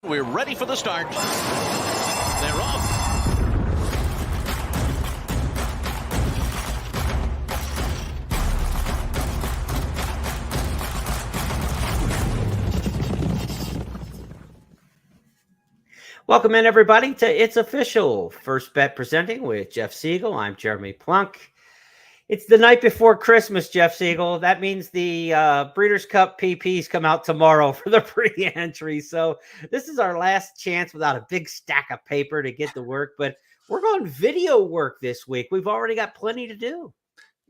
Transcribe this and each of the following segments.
We're ready for the start. They're off. Welcome in, everybody, to It's Official. First Bet presenting with Jeff Siegel. I'm Jeremy Plonk. It's the night before Christmas, Jeff Siegel. That means the Breeders' Cup PPs come out tomorrow for the pre-entry. So this is our last chance without a big stack of paper to get to work. But we're going video work this week. We've already got plenty to do.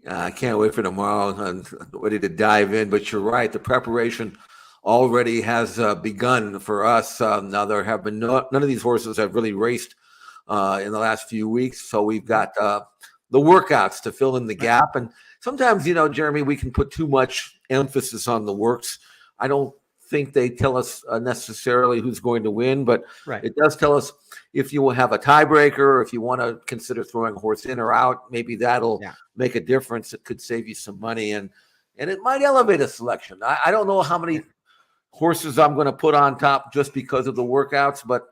I can't wait for tomorrow. I'm ready to dive in. But you're right. The preparation already has begun for us. Now there have been none of these horses have really raced in the last few weeks. So we've got the workouts to fill in the gap. And sometimes, Jeremy, we can put too much emphasis on the works. I don't think they tell us necessarily who's going to win, but it does tell us if you will have a tiebreaker, or if you want to consider throwing a horse in or out, maybe that'll make a difference. It could save you some money, and it might elevate a selection. I don't know how many horses I'm going to put on top just because of the workouts, but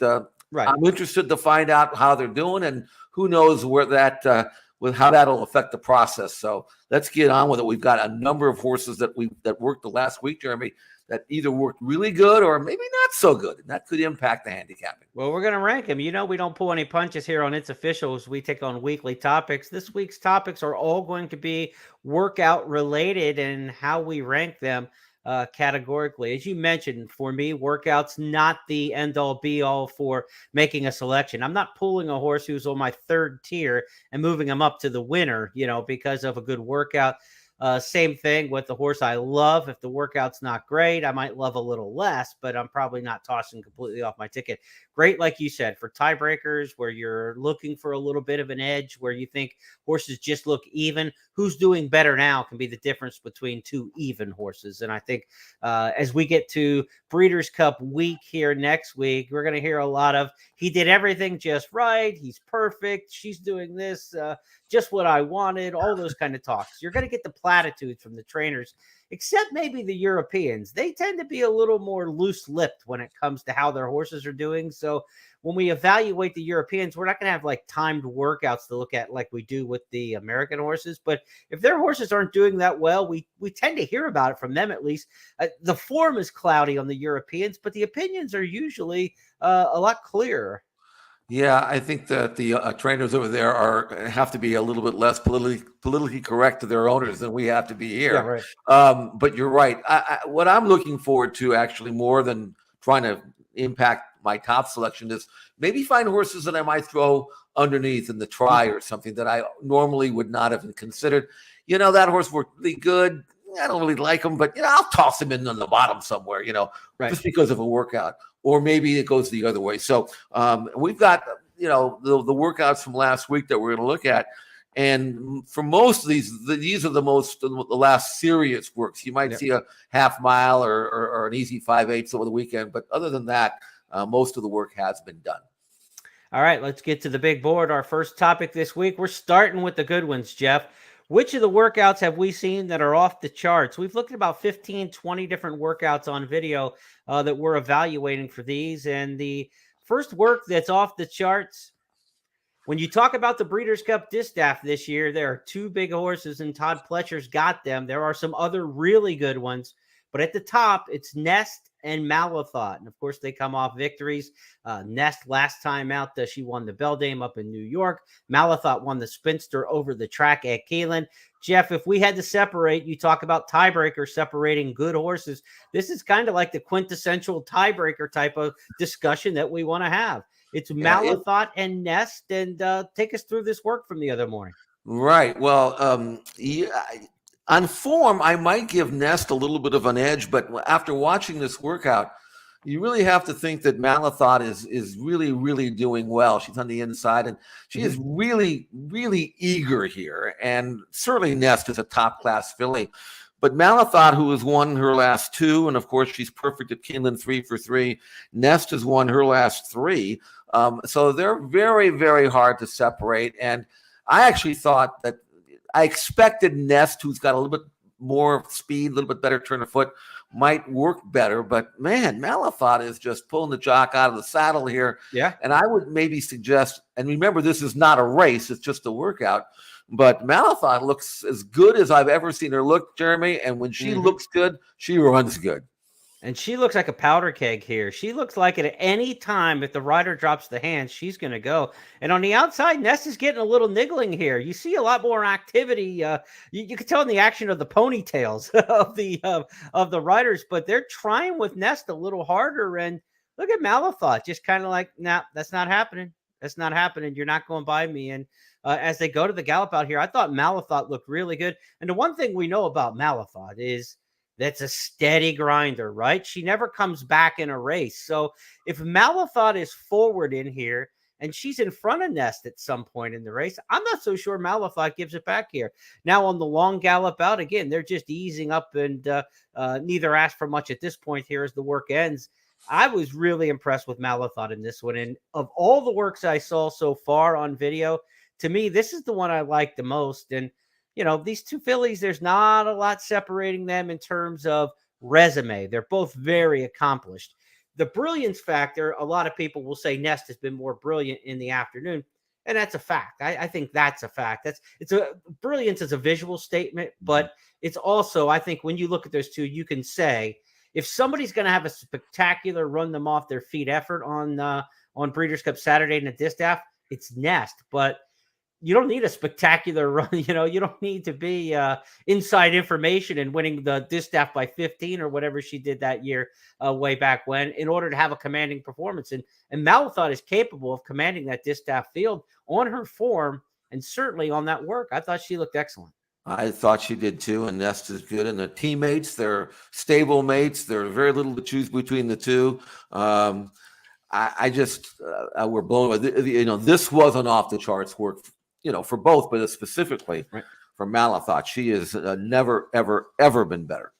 I'm interested to find out how they're doing, and who knows where that with how that'll affect the process. So let's get on with it. We've got a number of horses that worked the last week, Jeremy, that either worked really good or maybe not so good, and that could impact the handicapping. Well, we're going to rank them. We don't pull any punches here on It's Officials. We take on weekly topics. This week's topics are all going to be workout related and how we rank them categorically. As you mentioned, for me, workouts not the end-all be-all for making a selection. I'm not pulling a horse who's on my third tier and moving him up to the winner, because of a good workout. Same thing with the horse I love. If the workout's not great, I might love a little less, but I'm probably not tossing completely off my ticket. Great, like you said, for tiebreakers where you're looking for a little bit of an edge, where you think horses just look even. Who's doing better now can be the difference between two even horses. And I think as we get to Breeders' Cup week here next week, we're going to hear a lot of, he did everything just right, he's perfect, she's doing this, just what I wanted, all those kind of talks. You're going to get the platitudes from the trainers, except maybe the Europeans. They tend to be a little more loose-lipped when it comes to how their horses are doing. So when we evaluate the Europeans, we're not going to have like timed workouts to look at like we do with the American horses. But if their horses aren't doing that well, we tend to hear about it from them at least. The form is cloudy on the Europeans, but the opinions are usually a lot clearer. Yeah, I think that the trainers over there have to be a little bit less politically correct to their owners than we have to be here. Yeah, right. But you're right. What I'm looking forward to, actually, more than trying to impact my top selection, is maybe find horses that I might throw underneath in the try or something that I normally would not have considered. That horse worked really good. I don't really like him, but I'll toss him in on the bottom somewhere, just because of a workout. Or maybe it goes the other way. So we've got, the workouts from last week that we're going to look at. And for most of these are the last serious works. You might see a half mile or an easy 5/8 over the weekend. But other than that, most of the work has been done. All right, let's get to the big board. Our first topic this week, we're starting with the good ones, Jeff. Which of the workouts have we seen that are off the charts? We've looked at about 15, 20 different workouts on video that we're evaluating for these. And the first work that's off the charts, when you talk about the Breeders' Cup Distaff this year, there are two big horses, and Todd Pletcher's got them. There are some other really good ones. But at the top, it's Nest and Malathot. And, of course, they come off victories. Nest last time out, she won the Beldame up in New York. Malathot won the Spinster over the track at Keeneland. Jeff, if we had to separate, you talk about tiebreaker separating good horses. This is kind of like the quintessential tiebreaker type of discussion that we want to have. It's Malathot and Nest. And take us through this work from the other morning. Right. Well, on form, I might give Nest a little bit of an edge, but after watching this workout, you really have to think that Malathot is really, really doing well. She's on the inside, and she is really, really eager here. And certainly Nest is a top-class filly. But Malathot, who has won her last two, and of course she's perfect at Keeneland 3 for 3. Nest has won her last 3. So they're very, very hard to separate. And I actually thought that I expected Nest, who's got a little bit more speed, a little bit better turn of foot, might work better. But man, Malafat is just pulling the jock out of the saddle here. Yeah. And I would maybe suggest, and remember, this is not a race, it's just a workout. But Malafat looks as good as I've ever seen her look, Jeremy. And when she looks good, she runs good. And she looks like a powder keg here. She looks like at any time, if the rider drops the hands, she's going to go. And on the outside, Nest is getting a little niggling here. You see a lot more activity. You can tell in the action of the ponytails of the riders, but they're trying with Nest a little harder. And look at Malafat, just kind of like, nah, that's not happening. That's not happening. You're not going by me. And as they go to the gallop out here, I thought Malafat looked really good. And the one thing we know about Malafat is that's a steady grinder, right? She never comes back in a race. So if Malafat is forward in here and she's in front of Nest at some point in the race, I'm not so sure Malafat gives it back here. Now on the long gallop out, again, they're just easing up and neither ask for much at this point here as the work ends. I was really impressed with Malafat in this one. And of all the works I saw so far on video, to me, this is the one I like the most. And you know, these two fillies, there's not a lot separating them in terms of resume. They're both very accomplished. The brilliance factor, a lot of people will say Nest has been more brilliant in the afternoon, and that's a fact. I think that's a fact. Brilliance is a visual statement, but it's also, I think, when you look at those two, you can say if somebody's going to have a spectacular run them off their feet effort on Breeders' Cup Saturday in the distaff, it's Nest, but you don't need a spectacular run. You know, you don't need to be inside information and winning the distaff by 15 or whatever she did that year way back when in order to have a commanding performance. And Malafat is capable of commanding that distaff field on her form and certainly on that work. I thought she looked excellent. I thought she did too, and Nest is good. And the teammates, they're stable mates. There's very little to choose between the two. I just we're blown away. You know, this wasn't off the charts work, you know, for both, but specifically for Malafat. She has never, ever, ever been better.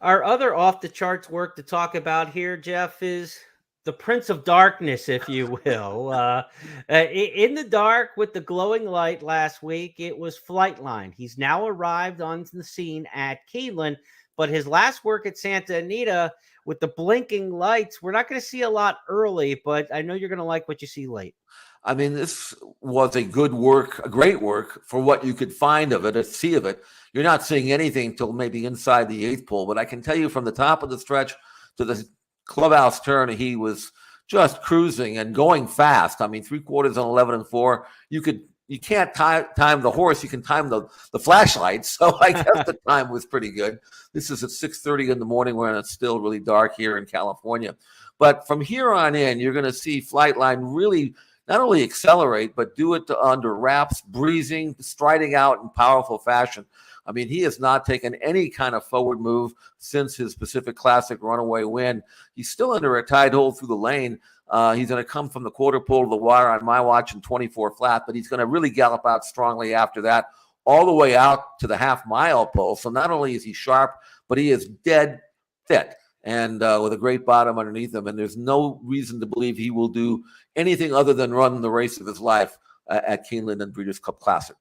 Our other off the charts work to talk about here, Jeff, is the Prince of Darkness, if you will. In the dark with the glowing light last week, it was Flightline. He's now arrived on the scene at Keeneland, but his last work at Santa Anita with the blinking lights, we're not going to see a lot early, but I know you're going to like what you see late. I mean, this was a great work for what you could find of it, see of it. You're not seeing anything till maybe inside the eighth pole, but I can tell you from the top of the stretch to the clubhouse turn, he was just cruising and going fast. I mean, 3/4 on 11 and 4. You can't time the horse. You can time the flashlight. So I guess the time was pretty good. This is at 6:30 in the morning when it's still really dark here in California. But from here on in, you're going to see Flightline really not only accelerate, but do it under wraps, breezing, striding out in powerful fashion. I mean, he has not taken any kind of forward move since his Pacific Classic runaway win. He's still under a tight hold through the lane. He's going to come from the quarter pole to the wire on my watch in 24 flat, but he's going to really gallop out strongly after that, all the way out to the half-mile pole. So not only is he sharp, but he is dead fit and with a great bottom underneath him. And there's no reason to believe he will do anything other than run the race of his life at Keeneland and Breeders' Cup Classic.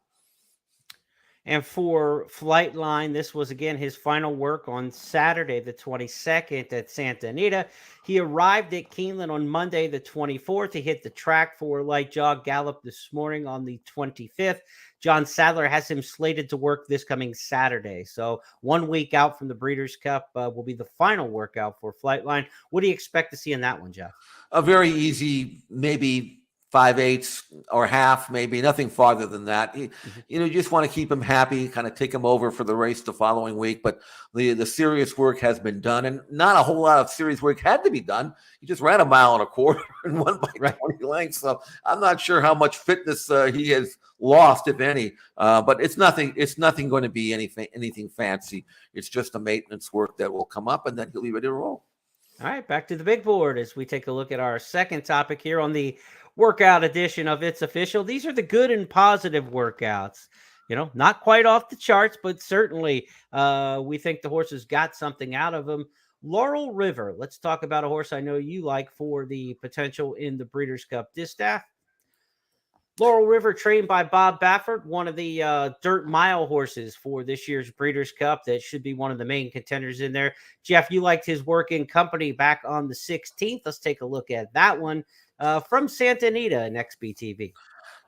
And for Flightline, this was, again, his final work on Saturday, the 22nd at Santa Anita. He arrived at Keeneland on Monday, the 24th. He hit the track for light jog gallop this morning on the 25th. John Sadler has him slated to work this coming Saturday. So 1 week out from the Breeders' Cup will be the final workout for Flightline. What do you expect to see in that one, Jeff? A very easy, maybe 5/8 or half, maybe nothing farther than that. You know, you just want to keep him happy, kind of take him over for the race the following week. But the serious work has been done, and not a whole lot of serious work had to be done. He just ran 1.25 miles and won by 20 lengths. So I'm not sure how much fitness he has lost, if any. But it's nothing. It's nothing going to be anything fancy. It's just a maintenance work that will come up, and then he'll be ready to roll. All right, back to the big board as we take a look at our second topic here on the workout edition of It's Official. These are the good and positive workouts. You know, not quite off the charts, but certainly we think the horse has got something out of them. Laurel River. Let's talk about a horse I know you like for the potential in the Breeders' Cup Distaff. Laurel River, trained by Bob Baffert, one of the dirt mile horses for this year's Breeders' Cup. That should be one of the main contenders in there. Jeff, you liked his work in company back on the 16th. Let's take a look at that one from Santa Anita in XBTV.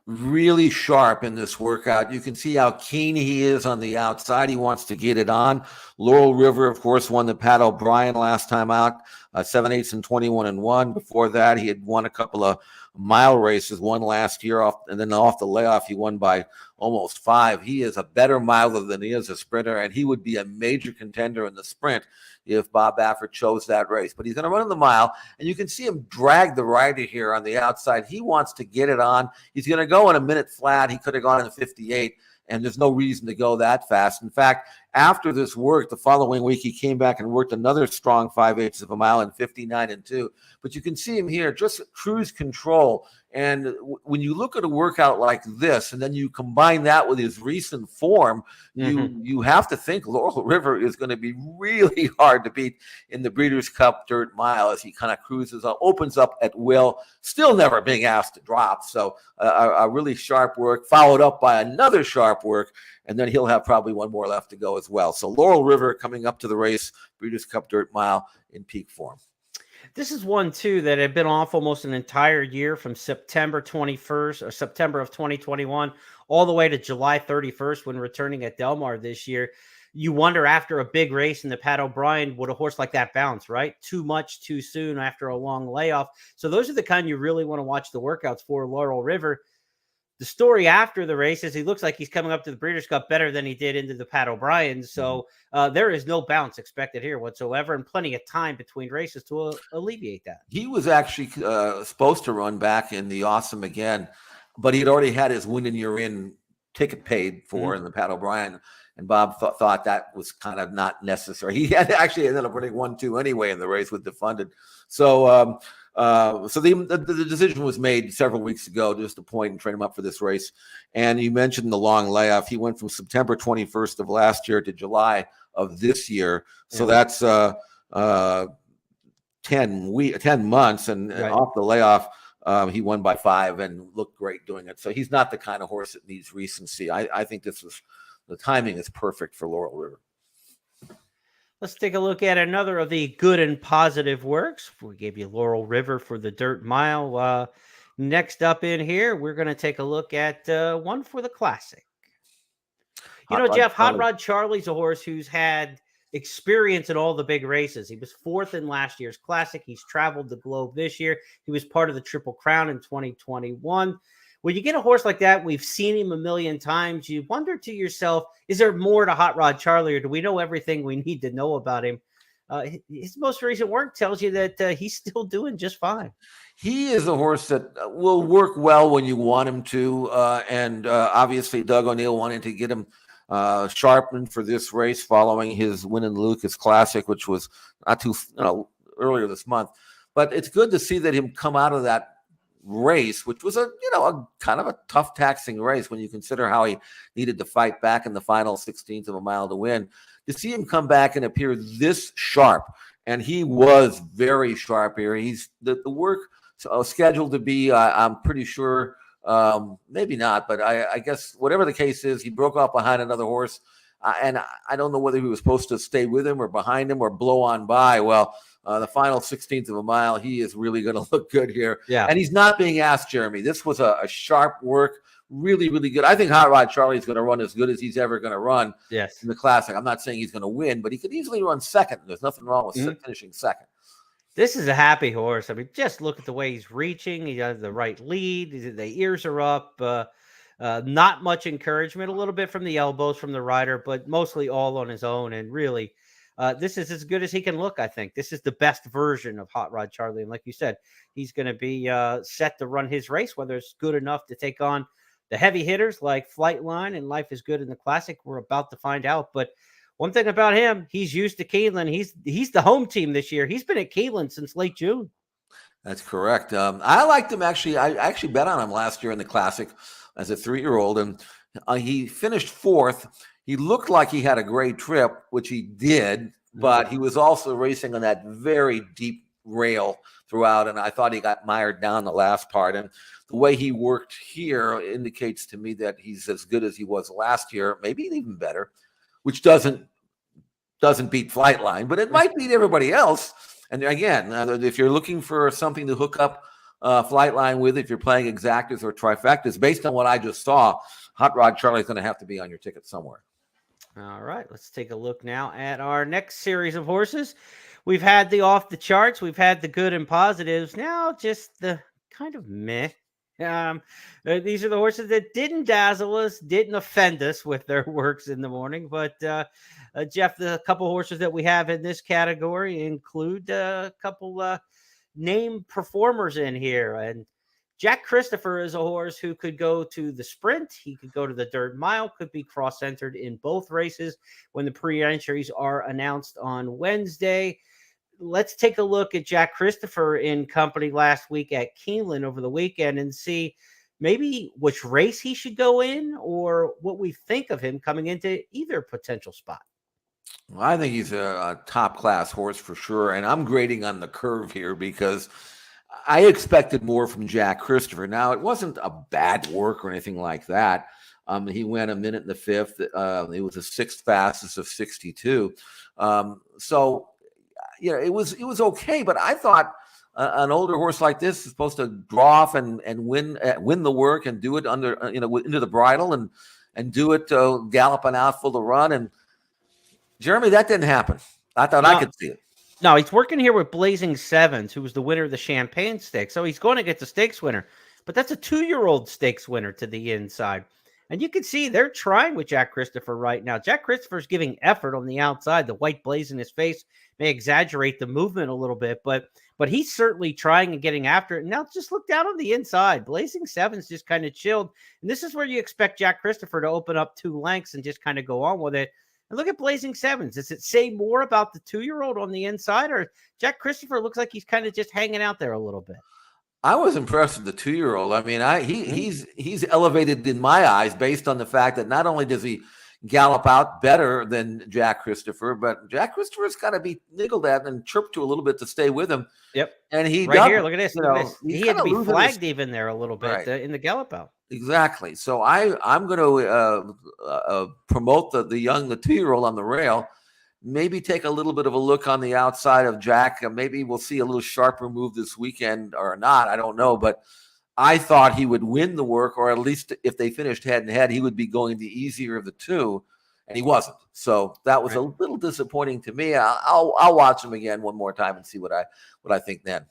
Really sharp in this workout. You can see how keen he is on the outside. He wants to get it on. Laurel River, of course, won the Pat O'Brien last time out, 7/8 and 21-1. Before that, he had won a couple of mile races, one last year off, and then off the layoff, he won by almost 5. He is a better miler than he is a sprinter, and he would be a major contender in the sprint if Bob Baffert chose that race. But he's going to run in the mile, and you can see him drag the rider here on the outside. He wants to get it on. He's going to go in a minute flat. He could have gone in 58, and there's no reason to go that fast. In fact, after this work, the following week, he came back and worked another strong 5/8 of a mile in 59-2. But you can see him here, just cruise control. And when you look at a workout like this, and then you combine that with his recent form, you have to think Laurel River is going to be really hard to beat in the Breeders' Cup Dirt Mile as he kind of cruises up, opens up at will, still never being asked to drop. So a really sharp work, followed up by another sharp work, and then he'll have probably one more left to go as well. So Laurel River coming up to the race, Breeders' Cup Dirt Mile in peak form. This is one, too, that had been off almost an entire year from September 21st or September of 2021 all the way to July 31st when returning at Del Mar this year. You wonder, after a big race in the Pat O'Brien, would a horse like that bounce, right? Too much too soon after a long layoff. So those are the kind you really want to watch the workouts for. Laurel River. The story after the race is he looks like he's coming up to the Breeders' Cup better than he did into the Pat O'Brien. So there is no bounce expected here whatsoever, and plenty of time between races to alleviate that. He was actually supposed to run back in the Awesome again, but he'd already had his win and you're in ticket paid for in the Pat O'Brien. And Bob thought that was kind of not necessary. He had actually ended up running 1-2 anyway in the race with Defunded. So the decision was made several weeks ago just to point and train him up for this race. And you mentioned the long layoff. He went from September 21st of last year to July of this year. So that's 10 months. And off the layoff, he won by 5 and looked great doing it. So he's not the kind of horse that needs recency. I think the timing is perfect for Laurel River. Let's take a look at another of the good and positive works. We gave you Laurel River for the Dirt Mile. Next up in here, we're going to take a look at one for the Classic. Jeff, Hot Rod Charlie's a horse who's had experience in all the big races. He was 4th in last year's Classic. He's traveled the globe this year. He was part of the Triple Crown in 2021. When you get a horse like that, we've seen him a million times. You wonder to yourself, is there more to Hot Rod Charlie, or do we know everything we need to know about him? His most recent work tells you that he's still doing just fine. He is a horse that will work well when you want him to. And obviously, Doug O'Neill wanted to get him sharpened for this race following his win in the Lucas Classic, which was not too earlier this month. But it's good to see that him come out of that race, which was a kind of a tough, taxing race when you consider how he needed to fight back in the final 16th of a mile to win. To see him come back and appear this sharp, and he was very sharp here. He's the work scheduled to be, I'm pretty sure, maybe not, but I guess whatever the case is, he broke off behind another horse, and I don't know whether he was supposed to stay with him or behind him or blow on by. Well, the final 16th of a mile, he is really going to look good here. Yeah. And he's not being asked, Jeremy. This was a sharp work, really, really good. I think Hot Rod Charlie is going to run as good as he's ever going to run in the Classic. I'm not saying he's going to win, but he could easily run second. There's nothing wrong with finishing second. This is a happy horse. I mean, just look at the way he's reaching. He has the right lead. The ears are up. Not much encouragement, a little bit from the elbows from the rider, but mostly all on his own. And really, this is as good as he can look, I think. This is the best version of Hot Rod Charlie. And like you said, he's going to be set to run his race, whether it's good enough to take on the heavy hitters like Flightline and Life is Good in the Classic. We're about to find out. But one thing about him, he's used to Keeneland. He's the home team this year. He's been at Keeneland since late June. That's correct. I liked him, actually. I actually bet on him last year in the Classic as a 3-year-old, and he finished 4th. He looked like he had a great trip, which he did, but he was also racing on that very deep rail throughout, and I thought he got mired down the last part. And the way he worked here indicates to me that he's as good as he was last year, maybe even better, which doesn't beat Flightline, but it might beat everybody else. And again, if you're looking for something to hook up Flightline with, if you're playing exactas or trifectas, based on what I just saw, Hot Rod Charlie's going to have to be on your ticket somewhere. All right, let's take a look now at our next series of horses. We've had the off the charts, we've had the good and positives. Now just the kind of meh. These are the horses that didn't dazzle us, didn't offend us with their works in the morning. But Jeff, the couple horses that we have in this category include a couple name performers in here. And Jack Christopher is a horse who could go to the sprint. He could go to the dirt mile, could be cross-entered in both races when the pre-entries are announced on Wednesday. Let's take a look at Jack Christopher in company last week at Keeneland over the weekend and see maybe which race he should go in or what we think of him coming into either potential spot. Well, I think he's a top-class horse for sure, and I'm grading on the curve here because I expected more from Jack Christopher. Now, it wasn't a bad work or anything like that. He went a minute in the fifth. It was the sixth fastest of 62. So, it was okay. But I thought an older horse like this is supposed to draw off and win the work and do it under into the bridle and do it galloping out full of run. And Jeremy, that didn't happen. I thought I could see it. No, he's working here with Blazing Sevens, who was the winner of the Champagne Stakes. So he's going to get the stakes winner. But that's a 2-year-old stakes winner to the inside. And you can see they're trying with Jack Christopher right now. Jack Christopher's giving effort on the outside. The white blaze in his face may exaggerate the movement a little bit, but he's certainly trying and getting after it. And now just look down on the inside. Blazing Sevens just kind of chilled. And this is where you expect Jack Christopher to open up 2 lengths and just kind of go on with it. And look at Blazing Sevens. Does it say more about the 2-year-old on the inside, or Jack Christopher looks like he's kind of just hanging out there a little bit? I was impressed with the 2-year-old. I mean, he's elevated in my eyes based on the fact that not only does he gallop out better than Jack Christopher, but Jack Christopher's got to be niggled at and chirped to a little bit to stay with him. Yep. And he right here, look at this. He had to be flagged his, even there a little bit in the gallop out. Exactly. So I'm going to promote the 2-year-old on the rail. Maybe take a little bit of a look on the outside of Jack. Maybe we'll see a little sharper move this weekend or not. I don't know. But I thought he would win the work, or at least if they finished head-and-head, he would be going the easier of the two, and he wasn't. So that was a little disappointing to me. I'll watch him again one more time and see what I think then.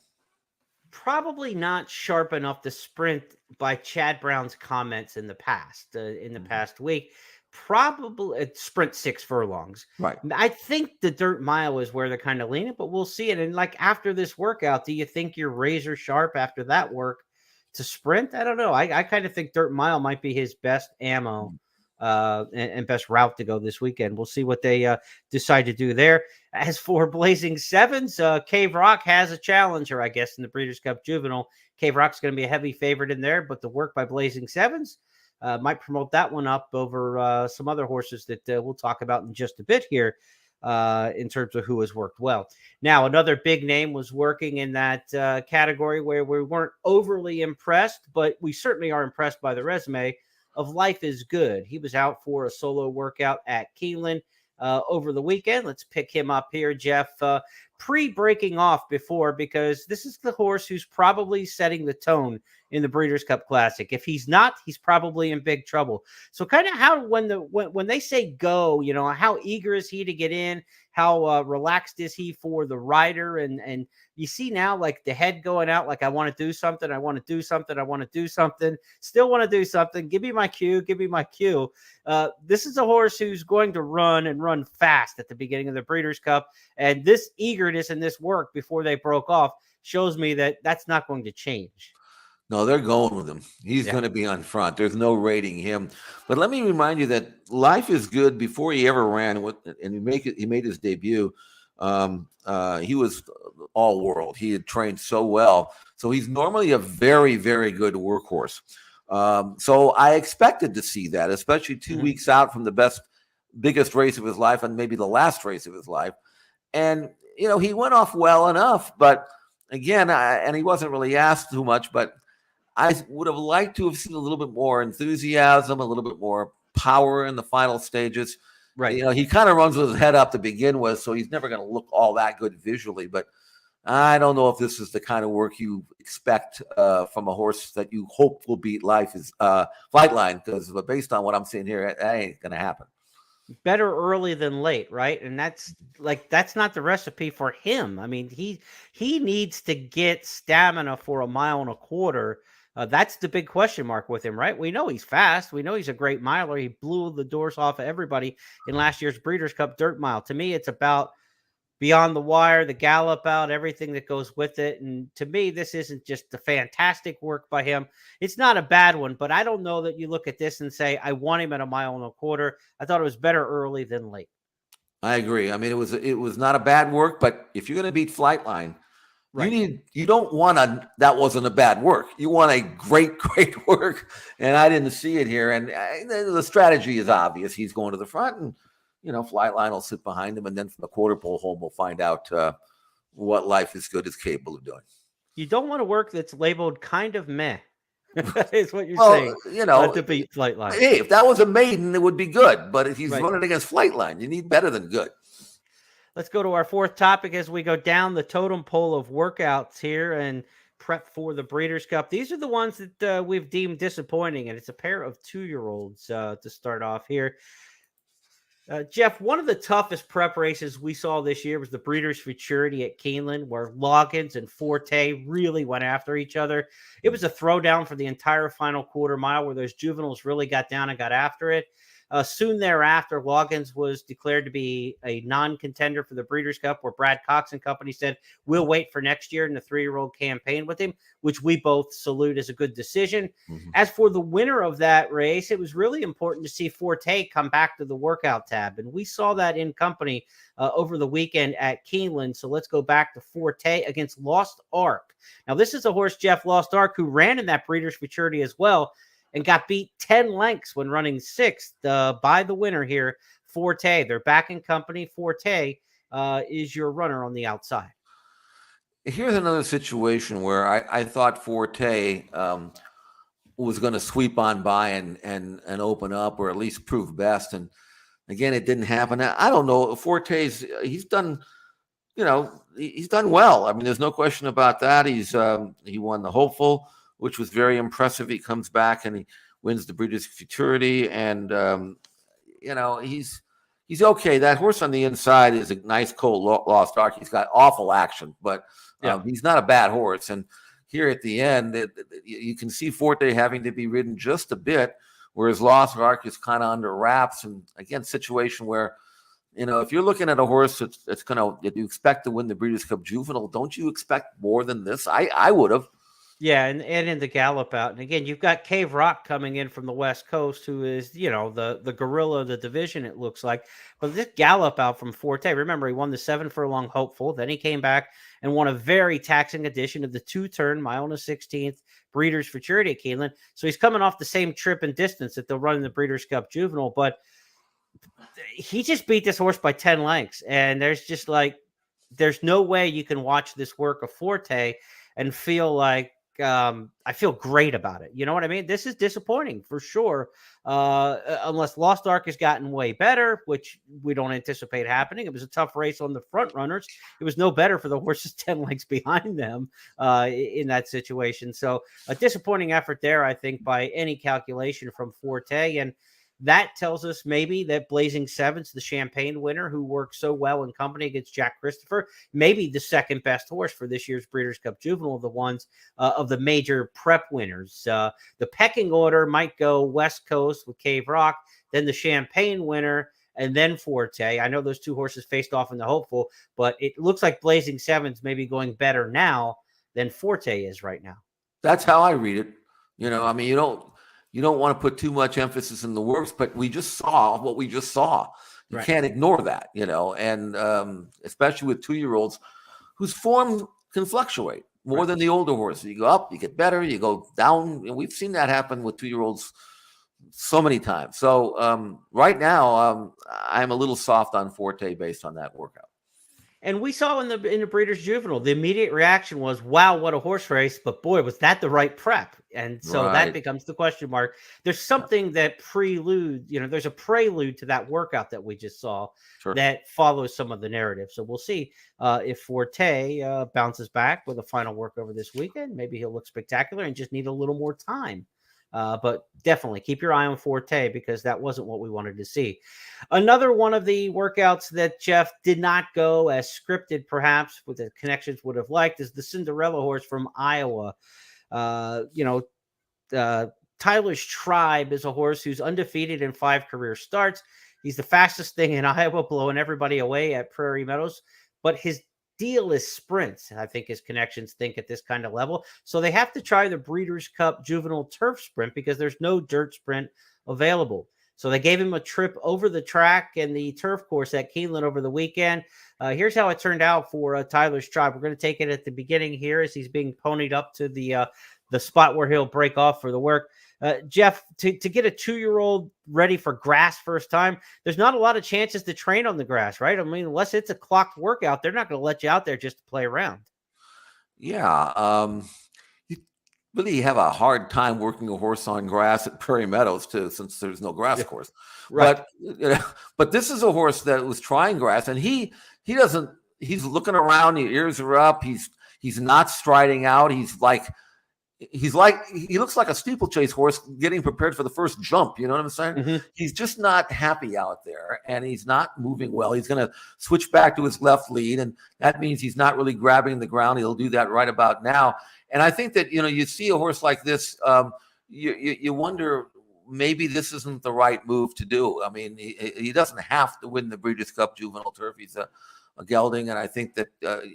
Probably not sharp enough to sprint by Chad Brown's comments in the past past week. Probably sprint 6 furlongs. Right. I think the dirt mile is where they're kind of leaning, but we'll see it. And like after this workout, do you think you're razor sharp after that work to sprint? I don't know. I kind of think dirt mile might be his best ammo and best route to go this weekend. We'll see what they decide to do there. As for Blazing Sevens, Cave Rock has a challenger, I guess, in the Breeders' Cup Juvenile. Cave Rock's going to be a heavy favorite in there, but the work by Blazing Sevens might promote that one up over some other horses that we'll talk about in just a bit here in terms of who has worked well. Now, another big name was working in that category where we weren't overly impressed, but we certainly are impressed by the resume of Life is Good. He was out for a solo workout at Keeneland over the weekend. Let's pick him up here, Jeff. Pre-breaking off before, because this is the horse who's probably setting the tone in the Breeders' Cup Classic. If he's not, he's probably in big trouble. So kind of how when they say go, how eager is he to get in? How relaxed is he for the rider? And you see now like the head going out, like I want to do something, I want to do something, I want to do something, still want to do something. Give me my cue, give me my cue. This is a horse who's going to run and run fast at the beginning of the Breeders' Cup. And this eagerness and this work before they broke off shows me that that's not going to change. No, they're going with him. He's going to be on front. There's no rating him. But let me remind you that Life is Good before he ever ran, and he made his debut. He was all world. He had trained so well. So he's normally a very, very good workhorse. So I expected to see that, especially 2 weeks out from the biggest race of his life and maybe the last race of his life. And, he went off well enough, but again, and he wasn't really asked too much, but I would have liked to have seen a little bit more enthusiasm, a little bit more power in the final stages. Right. You know, he kind of runs with his head up to begin with, so he's never going to look all that good visually. But I don't know if this is the kind of work you expect from a horse that you hope will beat Flightline, because based on what I'm seeing here, that ain't going to happen. Better early than late, right? And that's not the recipe for him. I mean, he needs to get stamina for 1.25 miles. That's the big question mark with him, right? We know he's fast. We know he's a great miler. He blew the doors off of everybody in last year's Breeders' Cup Dirt Mile. To me, it's about beyond the wire, the gallop out, everything that goes with it. And to me, this isn't just the fantastic work by him. It's not a bad one, but I don't know that you look at this and say, I want him at 1.25 miles. I thought it was better early than late. I agree. I mean, it was not a bad work, but if you're going to beat Flightline, right, you don't want that wasn't a bad work. You want a great work, and I didn't see it here. And the strategy is obvious. He's going to the front, and Flightline will sit behind him, and then from the quarter pole home, we'll find out what Life is Good is capable of doing. You don't want a work that's labeled kind of meh. Is what you're saying. To beat Flightline. Hey, if that was a maiden, it would be good. But if he's running against Flightline, you need better than good. Let's go to our fourth topic as we go down the totem pole of workouts here and prep for the Breeders' Cup. These are the ones that we've deemed disappointing, and it's a pair of 2-year-olds to start off here. Jeff, one of the toughest prep races we saw this year was the Breeders' Futurity at Keeneland, where Loggins and Forte really went after each other. It was a throwdown for the entire final quarter mile where those juveniles really got down and got after it. Soon thereafter, Loggins was declared to be a non-contender for the Breeders' Cup, where Brad Cox and company said, we'll wait for next year in the 3-year-old campaign with him, which we both salute as a good decision. Mm-hmm. As for the winner of that race, it was really important to see Forte come back to the workout tab. And we saw that in company over the weekend at Keeneland. So let's go back to Forte against Lost Ark. Now, this is a horse, Jeff, Lost Ark, who ran in that Breeders' Futurity as well, and got beat 10 lengths when running 6th by the winner here, Forte. They're back in company. Forte is your runner on the outside. Here's another situation where I thought Forte was going to sweep on by and open up, or at least prove best. And again, it didn't happen. I don't know. Forte's he's done well. I mean, there's no question about that. He won the Hopeful, which was very impressive. He comes back and he wins the Breeders' Futurity, and he's okay. That horse on the inside is a nice, cold Lost Ark. He's got awful action, but he's not a bad horse. And here at the end, you can see Forte having to be ridden just a bit, whereas Lost Ark is kind of under wraps. And again, situation where, if you're looking at a horse that's that you expect to win the Breeders' Cup Juvenile, don't you expect more than this? I would have. Yeah, and in the gallop out. And again, you've got Cave Rock coming in from the West Coast, who is, the gorilla of the division, it looks like. But this gallop out from Forte, remember, he won the 7 furlong Hopeful. Then he came back and won a very taxing edition of the 2-turn, 1/16 Breeders' Futurity at Keeneland. So he's coming off the same trip and distance that they'll run in the Breeders' Cup Juvenile. But he just beat this horse by 10 lengths. And there's no way you can watch this work of Forte and feel like, I feel great about it. You know what I mean? This is disappointing for sure. Unless Lost Ark has gotten way better, which we don't anticipate happening. It was a tough race on the front runners. It was no better for the horses 10 lengths behind them in that situation. So a disappointing effort there, I think, by any calculation from Forte. And that tells us maybe that Blazing Sevens, the Champagne winner, who worked so well in company against Jack Christopher, maybe the second best horse for this year's Breeders' Cup Juvenile of the ones of the major prep winners. The pecking order might go West Coast with Cave Rock, then the Champagne winner, and then Forte. I know those two horses faced off in the Hopeful, but it looks like Blazing Sevens may be going better now than Forte is right now. That's how I read it. I mean, you don't want to put too much emphasis in the works, but we just saw what we just saw. You can't ignore that, and especially with 2-year-olds whose form can fluctuate more than the older horses. You go up, you get better, you go down. And we've seen that happen with 2-year-olds so many times. So right now, I'm a little soft on Forte based on that workout. And we saw in the Breeders' Juvenile, the immediate reaction was, "Wow, what a horse race!" But boy, was that the right prep? And so that Right. becomes the question mark. There's something that there's a prelude to that workout that we just saw Sure. that follows some of the narrative. So we'll see if Forte bounces back with a final work over this weekend. Maybe he'll look spectacular and just need a little more time. But definitely keep your eye on Forte because that wasn't what we wanted to see. Another one of the workouts that Jeff did not go as scripted, perhaps with the connections would have liked, is the Cinderella horse from Iowa. Uh, you know, Tyler's Tribe is a horse who's undefeated in 5 career starts. He's the fastest thing in Iowa, blowing everybody away at Prairie Meadows. But his deal is sprints. I think his connections think at this kind of level. So they have to try the Breeders' Cup Juvenile Turf Sprint because there's no dirt sprint available. So they gave him a trip over the track and the turf course at Keeneland over the weekend. Here's how it turned out for Tyler's Tribe. We're going to take it at the beginning here as he's being ponied up to the spot where he'll break off for the work. Jeff, to get a 2-year-old ready for grass first time, there's not a lot of chances to train on the grass, right? I mean, unless it's a clocked workout, they're not going to let you out there just to play around. Yeah. You really have a hard time working a horse on grass at Prairie Meadows too, since there's no grass course. Right. But this is a horse that was trying grass, and he's looking around. His ears are up. He's not striding out. He looks like a steeplechase horse getting prepared for the first jump. You know what I'm saying? Mm-hmm. He's just not happy out there, and he's not moving well. He's going to switch back to his left lead, and that means he's not really grabbing the ground. He'll do that right about now. And I think that, you see a horse like this, you wonder, maybe this isn't the right move to do. I mean, he doesn't have to win the Breeders' Cup Juvenile Turf. He's a gelding, and I think that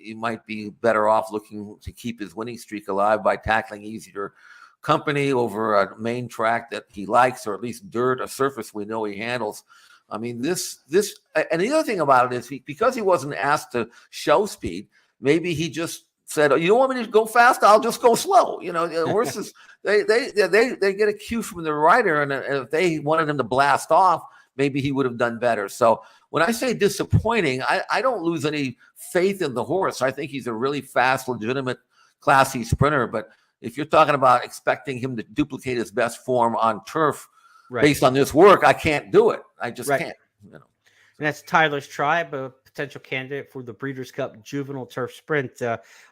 he might be better off looking to keep his winning streak alive by tackling easier company over a main track that he likes, or at least dirt, a surface we know he handles. I mean, this, and the other thing about it is because he wasn't asked to show speed, maybe he just said, "Oh, you don't want me to go fast? I'll just go slow." The horses, they get a cue from the rider, and if they wanted him to blast off, maybe he would have done better. So when I say disappointing, I don't lose any faith in the horse. I think he's a really fast, legitimate, classy sprinter. But if you're talking about expecting him to duplicate his best form on turf based on this work, I can't do it. I just can't. And that's Tyler's Tribe, a potential candidate for the Breeders' Cup Juvenile Turf Sprint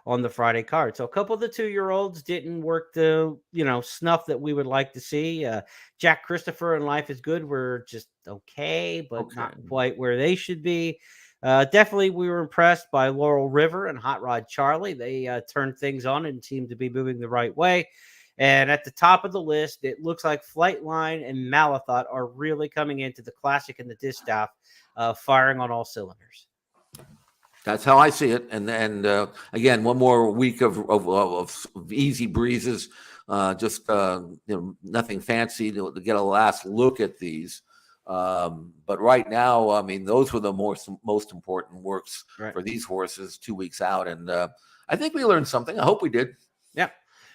on the Friday card. So a couple of the 2-year-olds didn't work the snuff that we would like to see. Jack Christopher and Life is Good were just okay, but not quite where they should be. Definitely, we were impressed by Laurel River and Hot Rod Charlie. They turned things on and seemed to be moving the right way. And at the top of the list, it looks like Flightline and Malathot are really coming into the Classic and the Distaff, firing on all cylinders. That's how I see it. And again, one more week of easy breezes, just nothing fancy to get a last look at these. But right now, I mean, those were the most important works for these horses 2 weeks out. And I think we learned something. I hope we did. Yeah.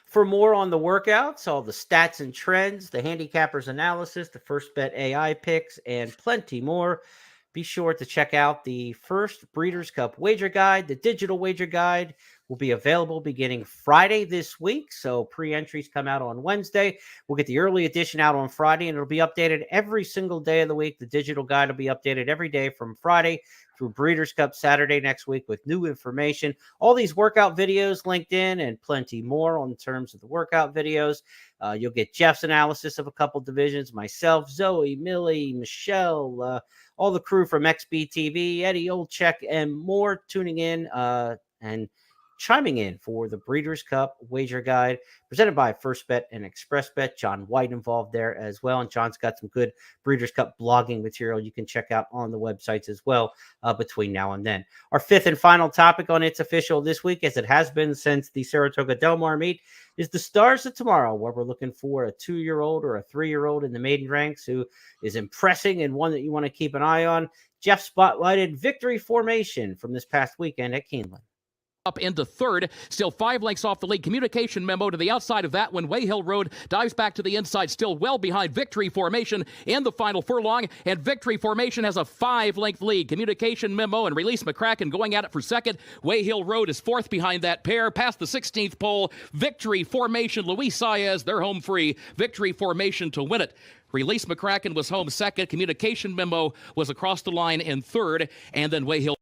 For more on the workouts, all the stats and trends, the handicappers analysis, the First Bet AI picks, and plenty more, be sure to check out the First Breeders' Cup Wager Guide. The digital wager guide will be available beginning Friday this week. So pre-entries come out on Wednesday. We'll get the early edition out on Friday, and it'll be updated every single day of the week. The digital guide will be updated every day from Friday through Breeders' Cup Saturday next week with new information. All these workout videos linked in and plenty more on terms of the workout videos. You'll get Jeff's analysis of a couple divisions, myself, Zoe, Millie, Michelle, all the crew from XBTV, Eddie Olczyk, and more tuning in and chiming in for the Breeders' Cup Wager Guide presented by First Bet and Express Bet. John White involved there as well. And John's got some good Breeders' Cup blogging material you can check out on the websites as well between now and then. Our fifth and final topic on It's Official this week, as it has been since the Saratoga Del Mar meet, is the Stars of Tomorrow, where we're looking for a 2-year-old or a 3-year-old in the maiden ranks who is impressing and one that you want to keep an eye on. Jeff spotlighted Victory Formation from this past weekend at Keeneland. up into third, still 5 lengths off the lead. Communication Memo to the outside of that one. Wayhill Road dives back to the inside, still well behind Victory Formation in the final furlong, and Victory Formation has a 5-length lead. Communication Memo and Release McCracken going at it for second. Wayhill Road is fourth behind that pair. Past the 16th pole, Victory Formation, Luis Saez, they're home free. Victory Formation to win it. Release McCracken was home second. Communication Memo was across the line in third, and then Wayhill.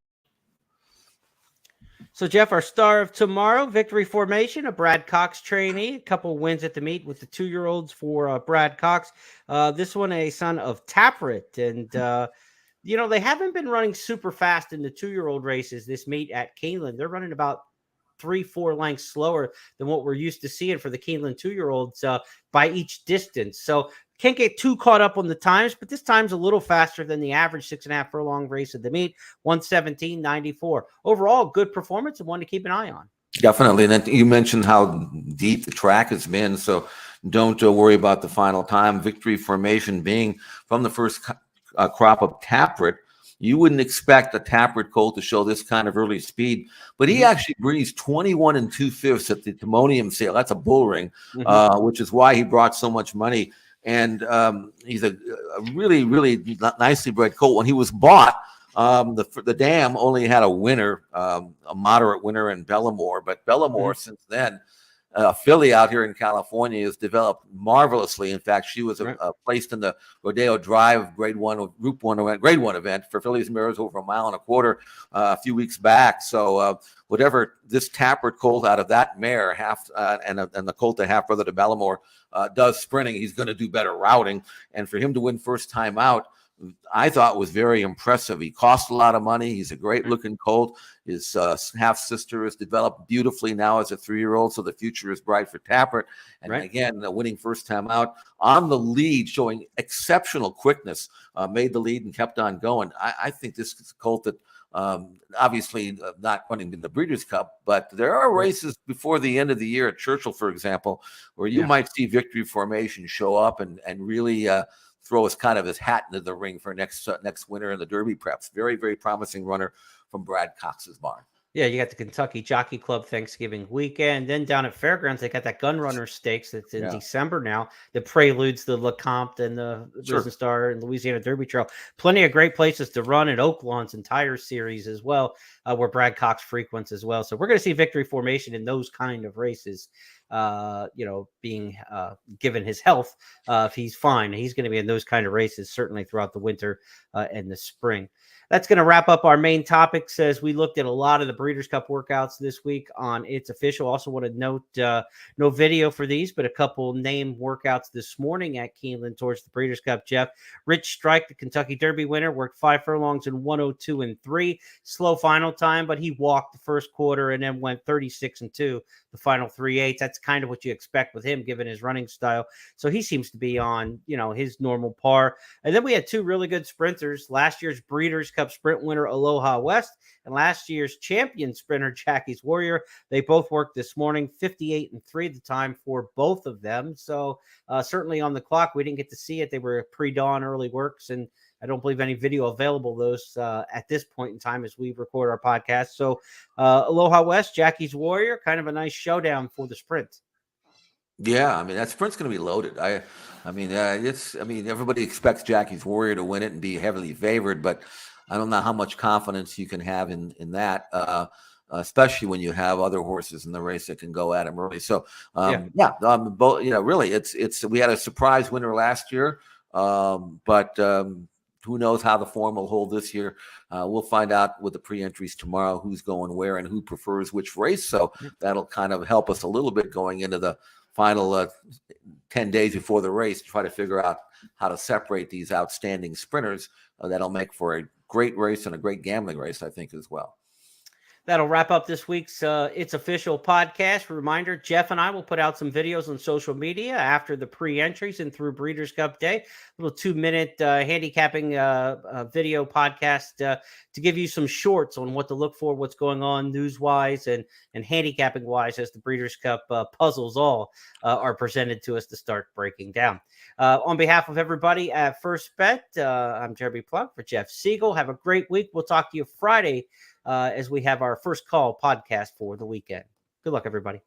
So, Jeff, our star of tomorrow, Victory Formation, a Brad Cox trainee, a couple wins at the meet with the 2-year-olds for Brad Cox. This one, a son of Taprit. And, they haven't been running super fast in the 2-year-old races this meet at Keeneland. They're running about 3-4 lengths slower than what we're used to seeing for the Keeneland 2-year-olds by each distance. So, can't get too caught up on the times, but this time's a little faster than the average 6.5 furlong race of the meet, 1:17.94. Overall, good performance and one to keep an eye on. Definitely. And then you mentioned how deep the track has been, so don't worry about the final time. Victory Formation being from the first crop of Taprit. You wouldn't expect a Taprit colt to show this kind of early speed, but he actually breezed 21 2/5 at the Timonium sale. That's a bull ring, which is why he brought so much money. And he's a really, really nicely bred colt. When he was bought, the dam only had a winner, a moderate winner in Bellamore. But Bellamore, since then, a filly out here in California, has developed marvelously. In fact, she was placed in the Rodeo Drive Grade 1 Group 1 event, Grade 1 event for fillies and mares over 1.25 miles a few weeks back. So whatever this Tapper colt out of that mare, and the colt, the half brother to Bellamore, does sprinting, he's going to do better routing. And for him to win first time out, I thought was very impressive. He cost a lot of money. He's a great looking colt. His half sister has developed beautifully now as a 3-year-old, so the future is bright for Tapper. And again, winning first time out on the lead, showing exceptional quickness, made the lead and kept on going. I think this is a colt that obviously not running in the Breeders' Cup, but there are races before the end of the year at Churchill, for example, where you might see Victory Formation show up and really throw his hat into the ring for next winter in the Derby preps. Very, very promising runner from Brad Cox's barn. Yeah, you got the Kentucky Jockey Club Thanksgiving weekend. Then down at Fairgrounds, they got that Gun Runner Stakes that's in December now that preludes the LeCompte and the Risen Star and Louisiana Derby Trail. Plenty of great places to run at Oaklawn's entire series as well, where Brad Cox frequents as well. So we're going to see Victory Formation in those kind of races, being given his health. If he's fine, he's going to be in those kind of races certainly throughout the winter and the spring. That's going to wrap up our main topics as we looked at a lot of the Breeders' Cup workouts this week on It's Official. Also want to note no video for these, but a couple name workouts this morning at Keeneland towards the Breeders' Cup. Jeff, Rich Strike, the Kentucky Derby winner, worked 5 furlongs in 1:02.3. Slow final time, but he walked the first quarter and then went 36.2 the final 3/8. That's kind of what you expect with him given his running style. So he seems to be on, his normal par. And then we had 2 really good sprinters. Last year's Breeders' Cup sprint winner Aloha West and last year's champion sprinter Jackie's Warrior. They both worked this morning, 58.3 the time for both of them. So certainly on the clock, we didn't get to see it. They were pre-dawn early works, and I don't believe any video available those at this point in time as we record our podcast. So Aloha West, Jackie's Warrior, kind of a nice showdown for the sprint. Yeah, I mean, that sprint's going to be loaded. Everybody expects Jackie's Warrior to win it and be heavily favored, but I don't know how much confidence you can have in that, especially when you have other horses in the race that can go at him early. So, really, we had a surprise winner last year, but who knows how the form will hold this year. We'll find out with the pre-entries tomorrow who's going where and who prefers which race. So that'll kind of help us a little bit going into the final 10 days before the race, try to figure out how to separate these outstanding sprinters. That'll make for a great race and a great gambling race, I think, as well. That'll wrap up this week's It's Official podcast. Reminder, Jeff and I will put out some videos on social media after the pre-entries and through Breeders' Cup Day. A little 2-minute handicapping video podcast to give you some shorts on what to look for, what's going on news-wise and handicapping-wise as the Breeders' Cup puzzles all are presented to us to start breaking down. On behalf of everybody at First Bet, I'm Jeremy Plonk for Jeff Siegel. Have a great week. We'll talk to you Friday as we have our first call podcast for the weekend. Good luck, everybody.